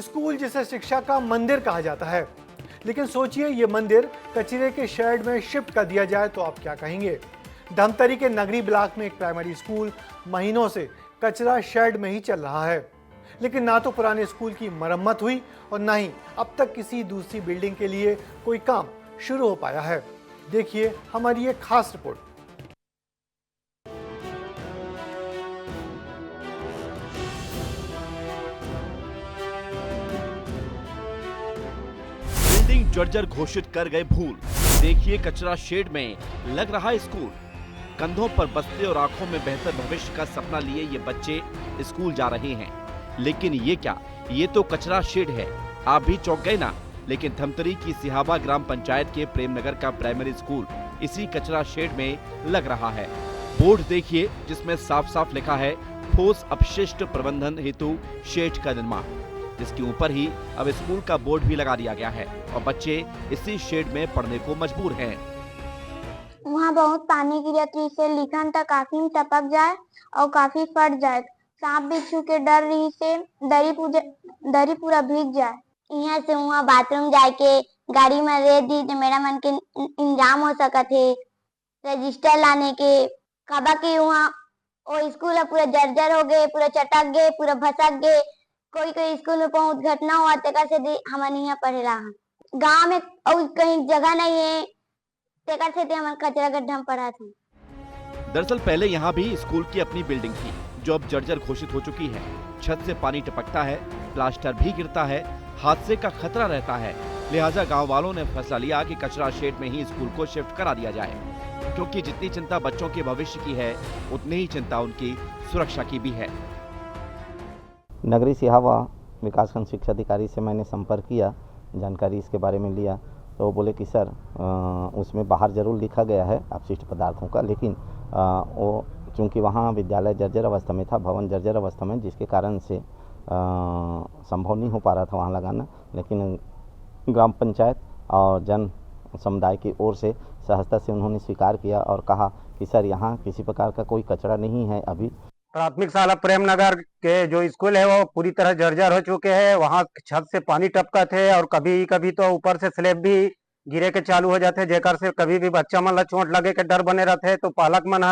School जिसे शिक्षा का मंदिर कहा जाता है, लेकिन सोचिए ये मंदिर कचरे के शेड में शिफ्ट कर दिया जाए तो आप क्या कहेंगे। धमतरी के नगरी ब्लॉक में एक प्राइमरी स्कूल महीनों से कचरा शेड में ही चल रहा है, लेकिन ना तो पुराने स्कूल की मरम्मत हुई और ना ही अब तक किसी दूसरी बिल्डिंग के लिए कोई काम शुरू हो पाया है। देखिए हमारी एक खास रिपोर्ट। बिल्डिंग जर्जर घोषित कर गए भूल। देखिए कचरा शेड में लग रहा स्कूल। कंधों पर बस्ते और आंखों में बेहतर भविष्य का सपना लिए ये बच्चे स्कूल जा रहे हैं, लेकिन ये क्या, ये तो कचरा शेड है। आप भी चौंक गए ना? लेकिन धमतरी की सिहावा ग्राम पंचायत के प्रेमनगर का प्राइमरी स्कूल इसी कचरा शेड में लग रहा है। बोर्ड देखिए जिसमें साफ साफ लिखा है ठोस अपशिष्ट प्रबंधन हेतु शेड का निर्माण, जिसके ऊपर ही अब स्कूल का बोर्ड भी लगा दिया गया है और बच्चे इसी शेड में पढ़ने को मजबूर हैं। वहाँ बहुत पानी गिरा तो इससे लिखन तक काफी टपक जाए और काफी फट जाए। सांप बिच्छू के डर रही से दरी पूरा भीग जाए। यहाँ से वहाँ बाथरूम जाके गाड़ी में रह दी तो मेरा मन के इंजाम हो सका थे। रजिस्टर लाने के कबा के वहाँ और स्कूल पूरा जर्जर हो गए, पूरा चटक गए, पूरा भसक गए। कोई स्कूल में बहुत घटना हुआ तेकर से हमारे यहाँ पढ़े रहा। गाँव में और कहीं जगह नहीं है तेकर से हमारे कचरा गड्ढा में पड़ा था। दरअसल पहले यहाँ भी स्कूल की अपनी बिल्डिंग थी जो अब जर्जर घोषित हो चुकी है। छत से पानी टपकता है, प्लास्टर भी गिरता है, हादसे का खतरा रहता है। लिहाजा गांव वालों ने फैसला लिया कि कचरा शेड में ही स्कूल को शिफ्ट करा दिया जाए, क्योंकि जितनी चिंता बच्चों के भविष्य की है उतनी ही चिंता उनकी सुरक्षा की भी है। नगरी सिहावा विकासखंड शिक्षा अधिकारी से मैंने संपर्क किया, जानकारी इसके बारे में लिया, तो वो बोले कि सर उसमें बाहर जरूर लिखा गया है अपशिष्ट पदार्थों का, लेकिन वो चूँकि वहाँ विद्यालय जर्जर अवस्था में था, भवन जर्जर अवस्था में, जिसके कारण से संभव नहीं हो पा रहा था वहाँ लगाना। लेकिन ग्राम पंचायत और जन समुदाय की ओर से सहजता से उन्होंने स्वीकार किया और कहा कि सर यहाँ किसी प्रकार का कोई कचरा नहीं है। अभी प्राथमिक शाला प्रेमनगर के जो स्कूल है वो पूरी तरह जर्जर हो चुके हैं। वहाँ छत से पानी टपकत है और कभी कभी तो ऊपर से स्लैब भी गिरे के चालू हो जाते, जेकर से कभी भी बच्चा मन ला चोट लगे के डर बने रहते। तो पालक मन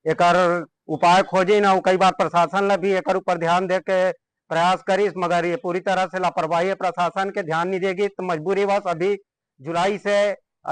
एकर उपाय खोजे ना, कई बार प्रशासन ला भी एकर ऊपर ध्यान दे के प्रयास करिस, मगर ये पूरी तरह से लापरवाही है। प्रशासन के ध्यान नहीं देगी तो मजबूरी बस अभी जुलाई से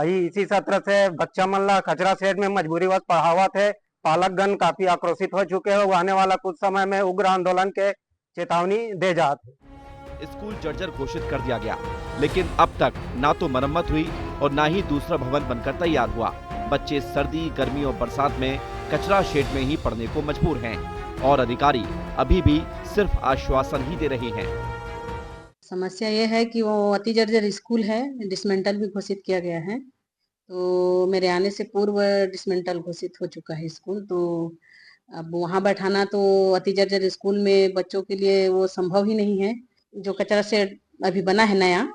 इसी सत्र से बच्चा मन ला कचरा शेड में मजबूरी बस पढ़ावत है। पालकगण काफी आक्रोशित हो चुके हैं। आने वाला कुछ समय में उग्र आंदोलन के चेतावनी दे जाते। स्कूल जर्जर घोषित कर दिया गया, लेकिन अब तक ना तो मरम्मत हुई और ना ही दूसरा भवन बनकर तैयार हुआ। बच्चे सर्दी, गर्मी और बरसात में कचरा शेड में ही पढ़ने को मजबूर हैं और अधिकारी अभी भी सिर्फ आश्वासन ही दे रहे हैं। समस्या ये है कि वो अति जर्जर स्कूल है, डिसमेंटल भी घोषित किया गया है। तो मेरे आने से पूर्व डिसमेंटल घोषित हो चुका है स्कूल। तो अब वहाँ बैठाना तो अति जर्जर स्कूल में बच्चों के लिए वो संभव ही नहीं है। जो कचरा शेड अभी बना है नया,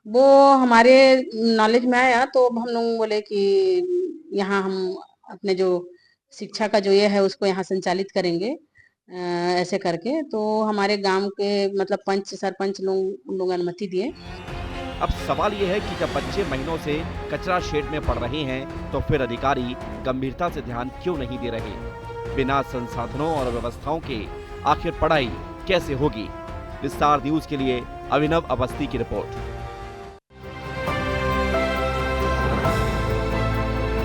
वो हमारे नॉलेज में आया तो हम लोग बोले कि यहाँ हम अपने जो शिक्षा का जो ये है उसको यहाँ संचालित करेंगे ऐसे करके। तो हमारे गांव के मतलब पंच सरपंच लोग अनुमति दिए। अब सवाल ये है कि जब बच्चे महीनों से कचरा शेड में पढ़ रहे हैं तो फिर अधिकारी गंभीरता से ध्यान क्यों नहीं दे रहे। बिना संसाधनों और व्यवस्थाओं के आखिर पढ़ाई कैसे होगी। विस्तार न्यूज के लिए अभिनव अवस्थी की रिपोर्ट।